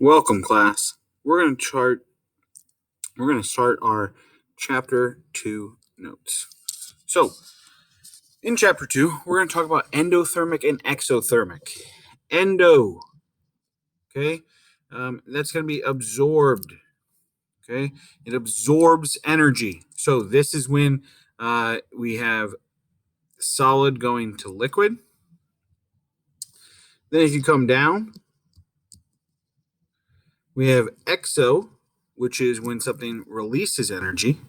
Welcome, class. We're going to start our chapter 2 notes. So, in chapter 2, we're going to talk about endothermic and exothermic. Endo, okay? That's going to be absorbed, okay? It absorbs energy. So, this is when we have solid going to liquid. Then if you come down, we have exo, which is when something releases energy.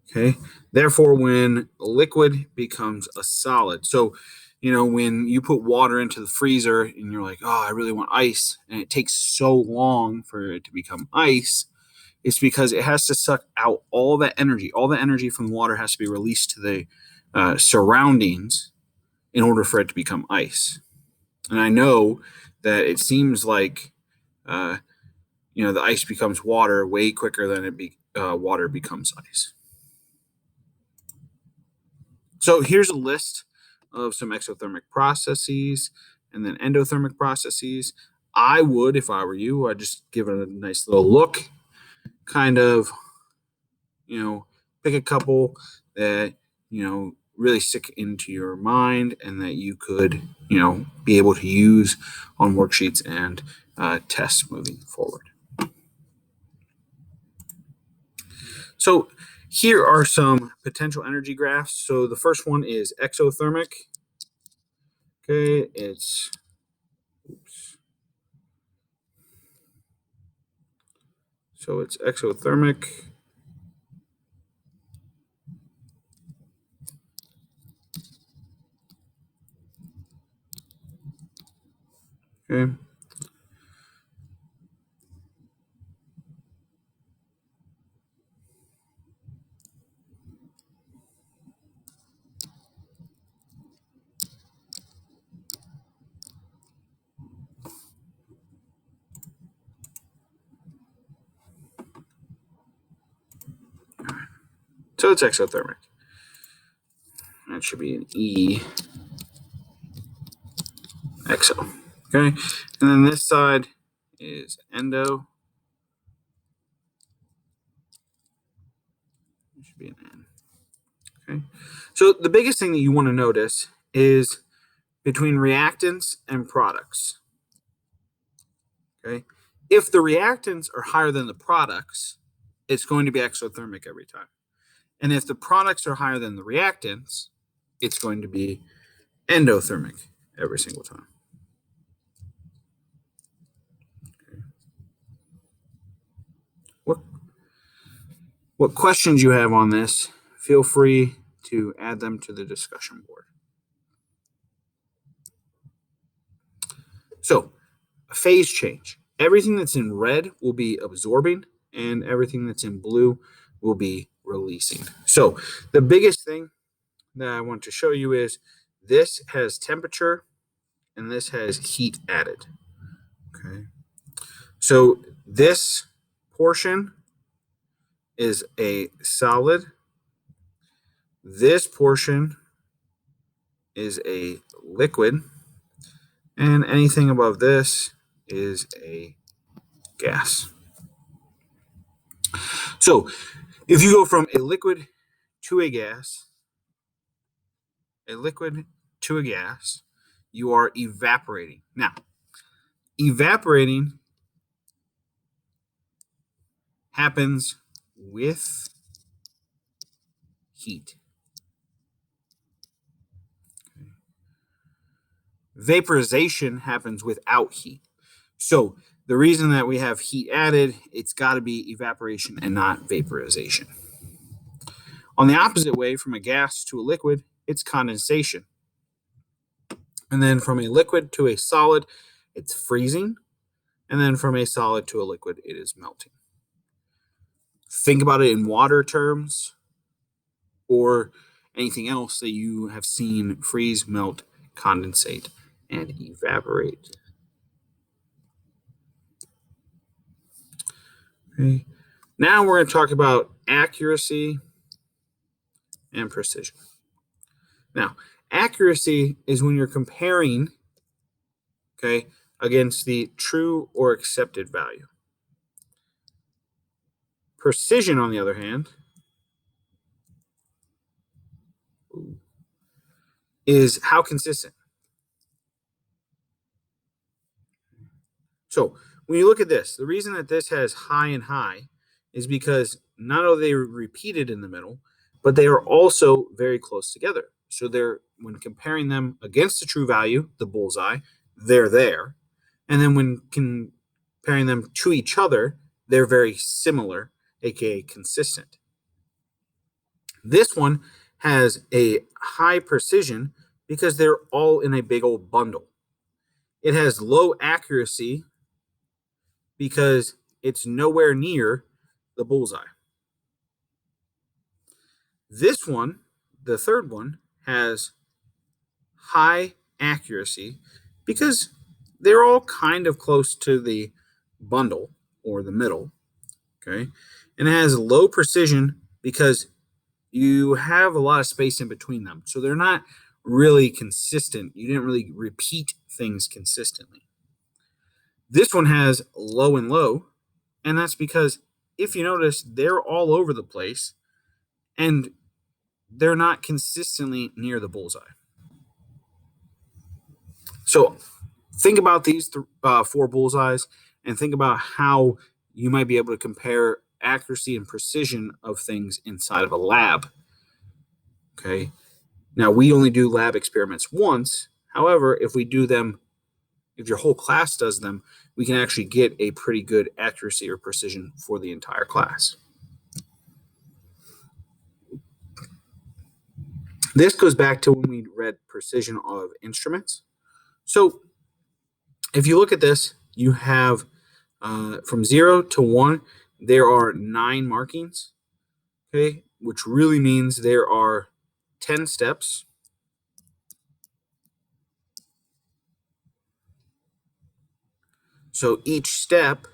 Okay. Therefore, when a liquid becomes a solid. So, when you put water into the freezer and you're like, oh, I really want ice, and it takes so long for it to become ice, it's because it has to suck out all that energy. All the energy from the water has to be released to the surroundings in order for it to become ice. And I know that it seems like, the ice becomes water way quicker than water becomes ice. So here's a list of some exothermic processes and then endothermic processes. I would, if I were you, I'd just give it a nice little look, kind of, pick a couple that, really stick into your mind and that you could, be able to use on worksheets and tests moving forward. So here are some potential energy graphs. So the first one is exothermic. Okay, it's exothermic. Okay. So it's exothermic. That should be an E. Exo. Okay. And then this side is endo. It should be an N. Okay. So the biggest thing that you want to notice is between reactants and products. Okay. If the reactants are higher than the products, it's going to be exothermic every time. And if the products are higher than the reactants, it's going to be endothermic every single time. Okay. What questions you have on this, feel free to add them to the discussion board. So, a phase change. Everything that's in red will be absorbing, and everything that's in blue will be releasing. So, the biggest thing that I want to show you is this has temperature and this has heat added. Okay. So, this portion is a solid. This portion is a liquid. And anything above this is a gas. So if you go from a liquid to a gas, you are evaporating. Now, evaporating happens with heat. Vaporization happens without heat. So the reason that we have heat added, it's got to be evaporation and not vaporization. On the opposite way, from a gas to a liquid, it's condensation. And then from a liquid to a solid, it's freezing. And then from a solid to a liquid, it is melting. Think about it in water terms or anything else that you have seen freeze, melt, condensate, and evaporate. Okay. Now we're going to talk about accuracy and precision. Now, accuracy is when you're comparing, against the true or accepted value. Precision, on the other hand, is how consistent. So when you look at this, the reason that this has high and high is because not only are they repeated in the middle, but they are also very close together. So they're, when comparing them against the true value, the bullseye, they're there. And then when comparing them to each other, they're very similar, aka consistent. This one has a high precision because they're all in a big old bundle. It has low accuracy because it's nowhere near the bullseye. This one, the third one, has high accuracy because they're all kind of close to the bundle or the middle. Okay. And it has low precision because you have a lot of space in between them. So they're not really consistent. You didn't really repeat things consistently. This one has low and low, and that's because if you notice, they're all over the place and they're not consistently near the bullseye. So think about these four bullseyes and think about how you might be able to compare accuracy and precision of things inside of a lab. Okay. Now, we only do lab experiments once. However, if we do them, if your whole class does them, we can actually get a pretty good accuracy or precision for the entire class. This goes back to when we read precision of instruments. So if you look at this, you have from 0 to 1, there are 9 markings, okay, which really means there are 10 steps. So each step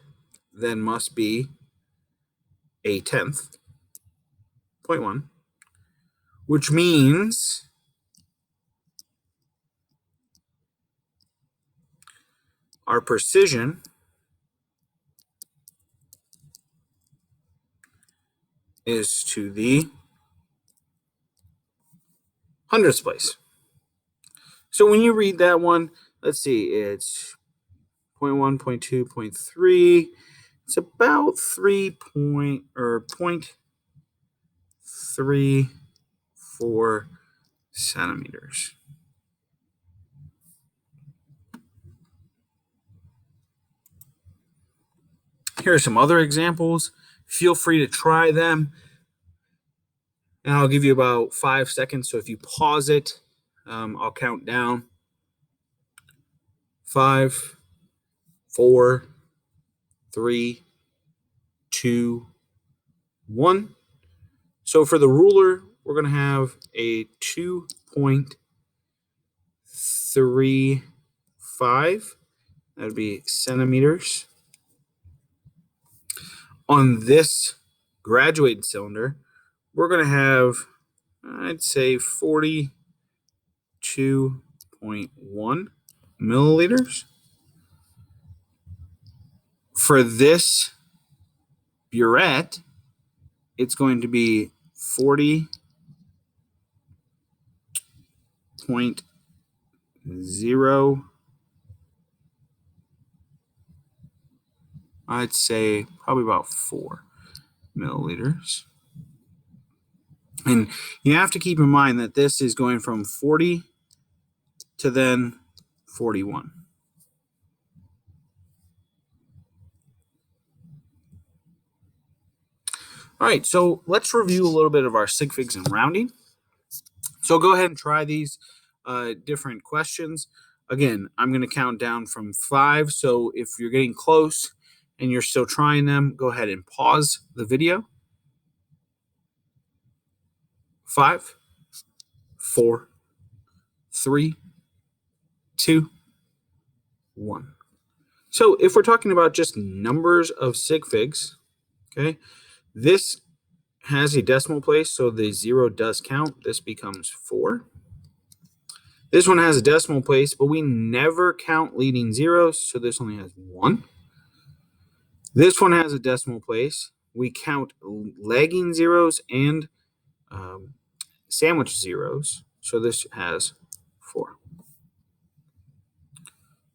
then must be a 10th, 0.1, which means our precision is to the hundredths place. So when you read that one, let's see, it's 0.1, 0.2, 0.3. It's about 0.34 centimeters. Here are some other examples. Feel free to try them. And I'll give you about 5 seconds. So if you pause it, I'll count down. 5, 4, 3, 2, 1. So for the ruler, we're going to have a 2.35. That would be centimeters. On this graduated cylinder, we're going to have, I'd say, 42.1 milliliters. For this burette, it's going to be 40.0, I'd say probably about 4 milliliters. And you have to keep in mind that this is going from 40 to then 41. All right, so let's review a little bit of our sig figs and rounding. So go ahead and try these different questions. Again, I'm going to count down from 5. So if you're getting close and you're still trying them, go ahead and pause the video. 5, 4, 3, 2, 1. So if we're talking about just numbers of sig figs, okay, this has a decimal place, so the 0 does count. This becomes 4. This one has a decimal place, but we never count leading zeros, so this only has 1. This one has a decimal place. We count lagging zeros and sandwich zeros, so this has 4.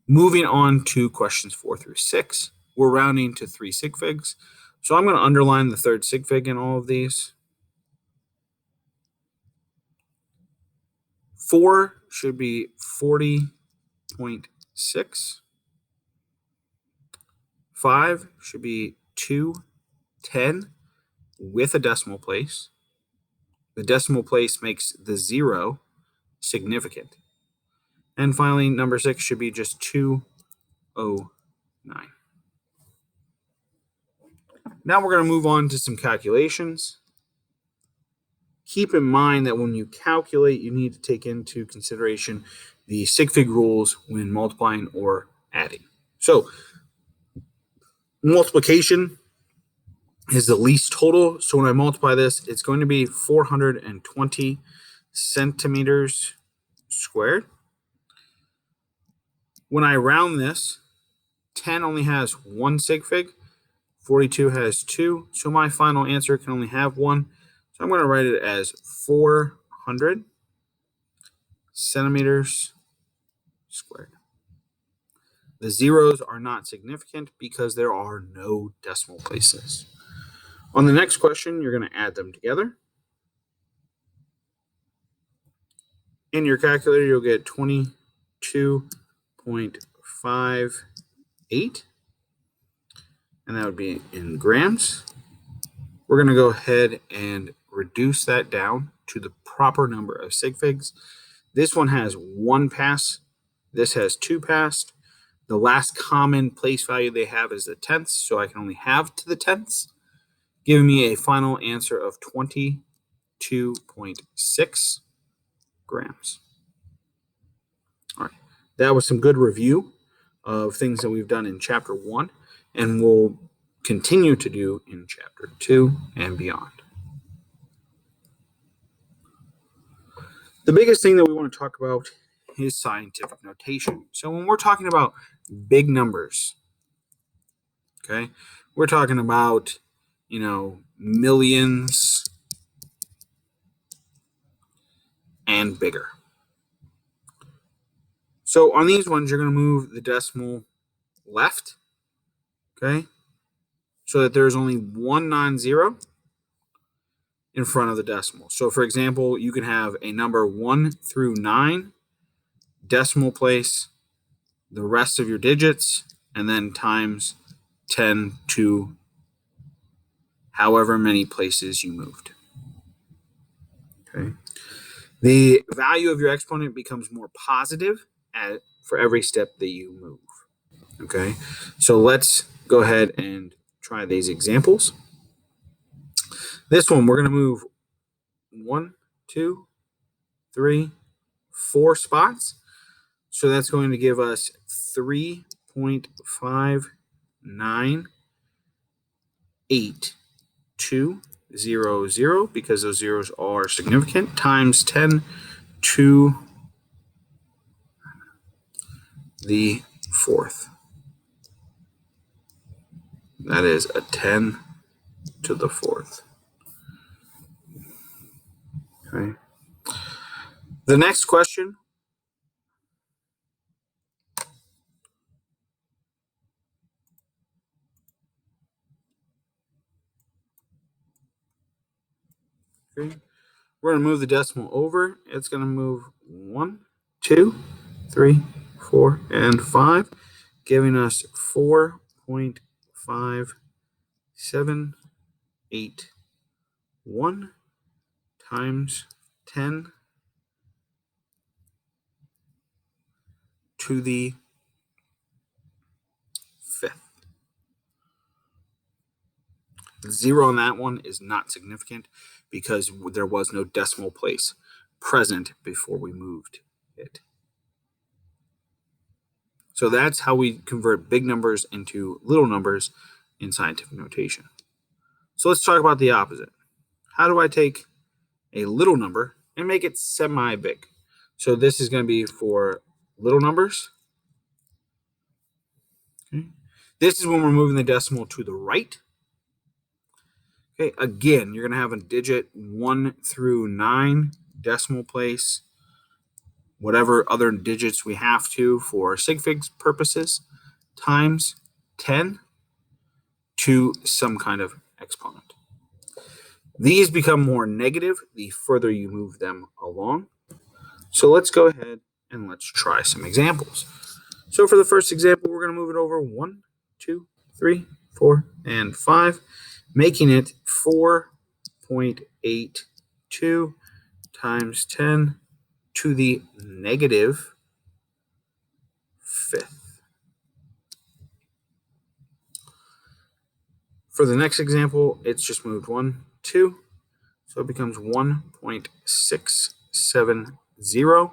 Moving on to questions 4 through 6, we're rounding to 3 sig figs. So I'm going to underline the third sig fig in all of these. 4 should be 40.6. 5 should be 210 with a decimal place. The decimal place makes the 0 significant. And finally, number 6 should be just 209. Now we're going to move on to some calculations. Keep in mind that when you calculate, you need to take into consideration the sig fig rules when multiplying or adding. So multiplication is the least total. So when I multiply this, it's going to be 420 centimeters squared. When I round this, 10 only has 1 sig fig, 42 has 2, so my final answer can only have 1. So I'm going to write it as 400 centimeters squared. The zeros are not significant because there are no decimal places. On the next question, you're going to add them together. In your calculator, you'll get 22.58, and that would be in grams. We're going to go ahead and reduce that down to the proper number of sig figs. This one has 1 pass. This has 2 passed. The last common place value they have is the tenths, so I can only have to the tenths, giving me a final answer of 22.6 grams. All right, that was some good review of things that we've done in Chapter 1, and we'll continue to do in Chapter 2 and beyond. The biggest thing that we want to talk about is scientific notation. So when we're talking about big numbers, okay, we're talking about, millions and bigger. So on these ones, you're going to move the decimal left, okay, so that there's only 1 non-zero in front of the decimal. So for example, you can have a number 1 through 9, decimal place, the rest of your digits, and then times 10 to however many places you moved. Okay. The value of your exponent becomes more positive for every step that you move. Okay. So let's go ahead and try these examples. This one, we're going to move 1, 2, 3, 4 spots. So that's going to give us 3.598 because those zeros are significant, times 10 to the 4th. That is a 10 to the 4th. Okay. The next question . Okay. We're going to move the decimal over. It's going to move 1, 2, 3, 4, and 5, giving us 4.5781 times 10 to the 5th. The 0 on that one is not significant because there was no decimal place present before we moved it. So that's how we convert big numbers into little numbers in scientific notation. So let's talk about the opposite. How do I take a little number and make it semi-big? So this is going to be for little numbers. Okay. This is when we're moving the decimal to the right. Okay, again, you're going to have a digit 1 through 9 decimal place, whatever other digits we have to for sig figs purposes, times 10 to some kind of exponent. These become more negative the further you move them along. So let's go ahead and let's try some examples. So for the first example, we're going to move it over 1, 2, 3, 4, and 5, making it 4.82 times 10 to the negative fifth. For the next example, it's just moved 1, 2, so it becomes 1.670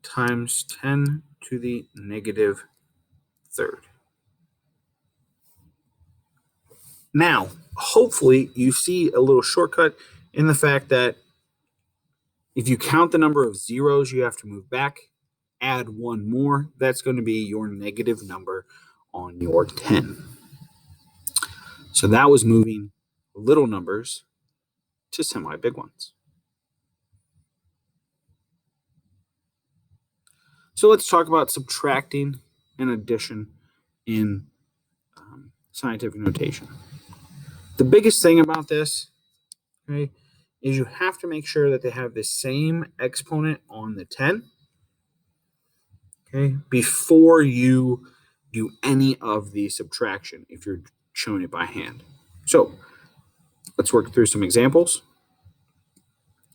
times 10 to the negative third. Now, hopefully you see a little shortcut in the fact that if you count the number of zeros you have to move back, add one more, that's going to be your negative number on your 10. So that was moving little numbers to semi-big ones. So let's talk about subtracting and addition in scientific notation. The biggest thing about this, okay, is you have to make sure that they have the same exponent on the 10, okay, before you do any of the subtraction if you're showing it by hand. So let's work through some examples.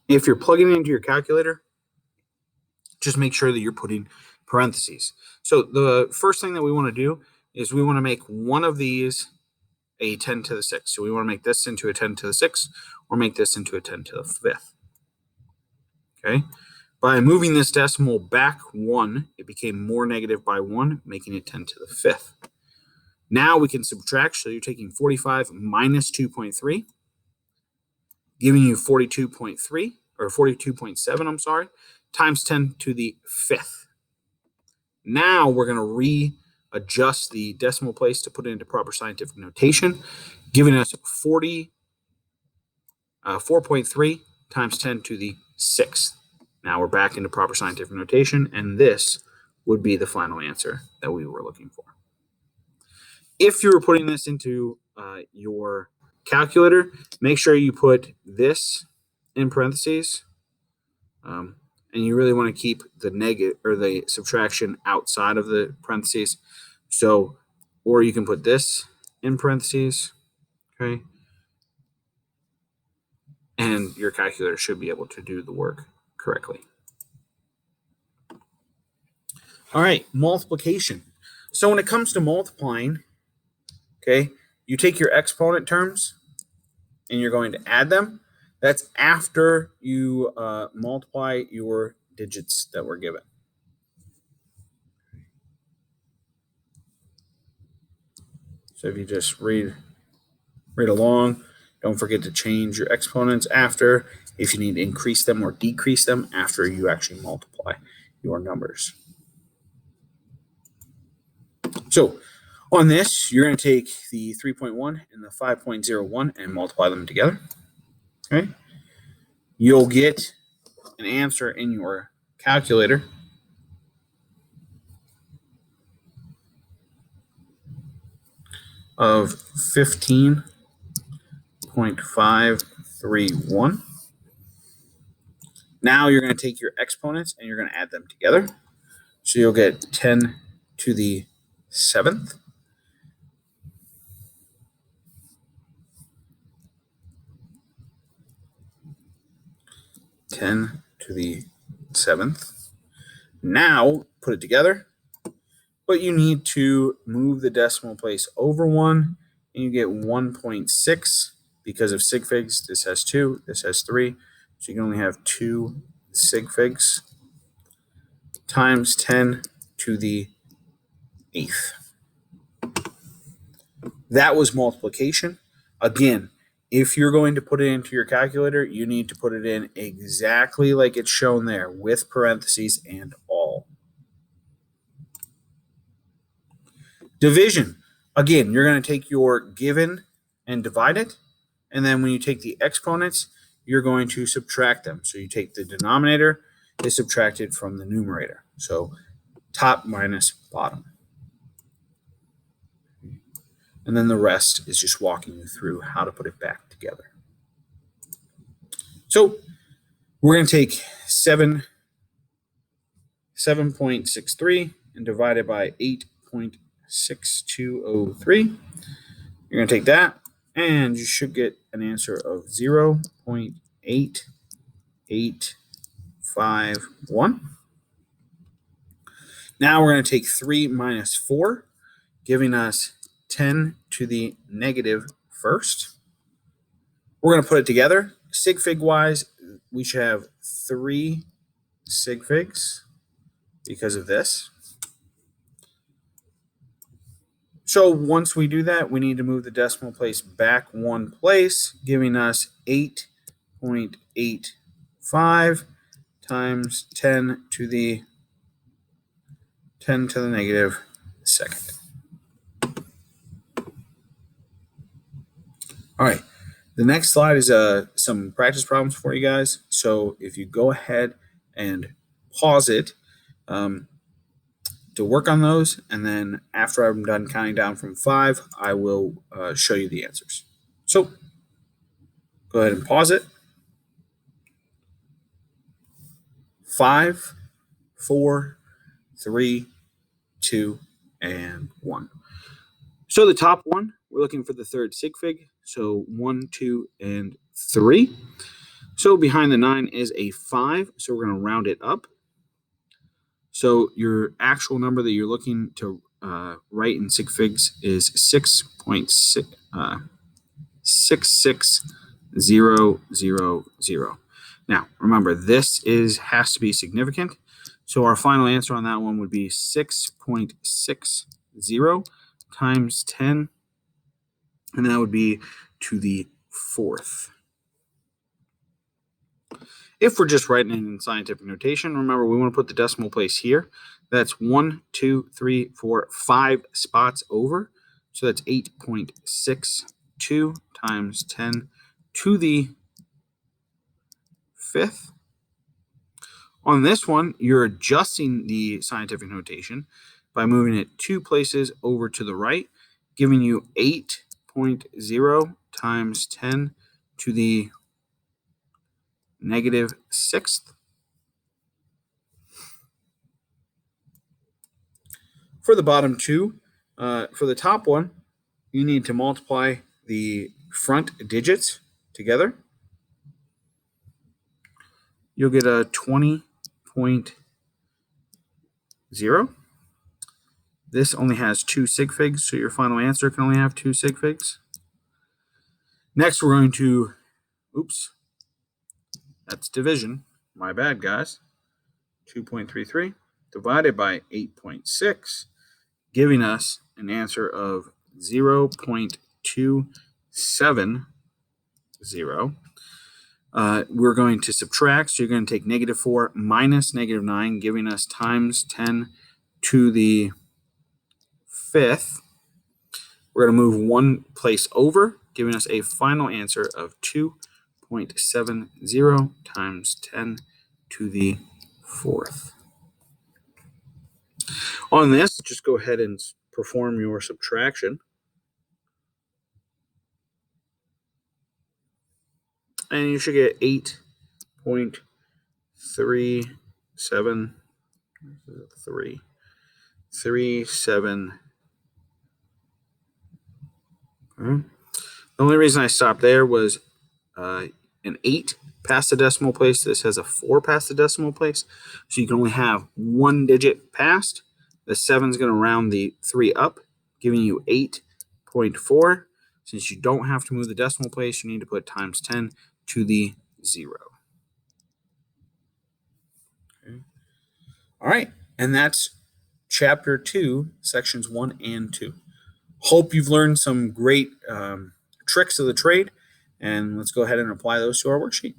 If you're plugging it into your calculator, just make sure that you're putting parentheses. So the first thing that we want to do is we want to make one of these a 10 to the 6th. So we want to make this into a 10 to the 6th or make this into a 10 to the 5th. Okay. By moving this decimal back 1, it became more negative by 1, making it 10 to the 5th. Now we can subtract. So you're taking 45 minus 2.3, giving you 42.3 or 42.7, I'm sorry, times 10 to the 5th. Now we're going to readjust the decimal place to put it into proper scientific notation, giving us 4.3 times 10 to the 6th. Now we're back into proper scientific notation, and this would be the final answer that we were looking for. If you were putting this into your calculator, make sure you put this in parentheses, and you really want to keep the negative or the subtraction outside of the parentheses. So, or you can put this in parentheses, okay? And your calculator should be able to do the work correctly. All right, multiplication. So when it comes to multiplying, okay, you take your exponent terms and you're going to add them. That's after you multiply your digits that were given. So if you just read along, don't forget to change your exponents after if you need to increase them or decrease them after you actually multiply your numbers. So on this, you're going to take the 3.1 and the 5.01 and multiply them together. Okay. You'll get an answer in your calculator of 15.531. Now you're going to take your exponents and you're going to add them together. So you'll get 10 to the 7th. Now put it together, but you need to move the decimal place over 1, and you get 1.6 because of sig figs. This has 2, this has 3, so you can only have 2 sig figs times 10 to the 8th. That was multiplication. Again, if you're going to put it into your calculator, you need to put it in exactly like it's shown there with parentheses and all. Division. Again, you're going to take your given and divide it. And then when you take the exponents, you're going to subtract them. So you take the denominator is subtracted from the numerator. So top minus bottom. And then the rest is just walking you through how to put it back together. So we're going to take 7.63 and divide it by 8.6203. You're going to take that, and you should get an answer of 0.8851. Now we're going to take 3 minus 4, giving us 10 to the negative first. We're going to put it together. Sig fig wise, we should have 3 sig figs because of this. So once we do that, we need to move the decimal place back 1 place, giving us 8.85 times 10 to the negative second. All right, the next slide is some practice problems for you guys. So if you go ahead and pause it to work on those, and then after I'm done counting down from 5, I will show you the answers. So go ahead and pause it. 5, 4, 3, 2, and 1. So the top one, we're looking for the third sig fig. So 1, 2, and 3. So behind the 9 is a 5. So we're going to round it up. So your actual number that you're looking to write in sig figs is 6.66000. Now, remember, this has to be significant. So our final answer on that one would be 6.60 times 10, and that would be to the fourth. If we're just writing it in scientific notation, remember we want to put the decimal place here. That's 1, 2, 3, 4, 5 spots over. So that's 8.62 times 10 to the fifth. On this one, you're adjusting the scientific notation by moving it 2 places over to the right, giving you 8.0 times 10 to the negative sixth. For the bottom two, for the top one, you need to multiply the front digits together. You'll get a 20.0. This only has 2 sig figs, so your final answer can only have 2 sig figs. Next, we're going to, that's division. My bad, guys. 2.33 divided by 8.6, giving us an answer of 0.270. We're going to subtract, so you're going to take negative 4 minus negative 9, giving us times 10 to the fifth. We're going to move 1 place over, giving us a final answer of 2.70 times 10 to the fourth. On this, just go ahead and perform your subtraction. And you should get 8.373. The only reason I stopped there was an 8 past the decimal place. This has a 4 past the decimal place. So you can only have 1 digit past. The 7 is going to round the 3 up, giving you 8.4. Since you don't have to move the decimal place, you need to put times 10 to the 0. Okay. All right, and that's chapter 2, sections 1 and 2. Hope you've learned some great tricks of the trade, And let's go ahead and apply those to our worksheet.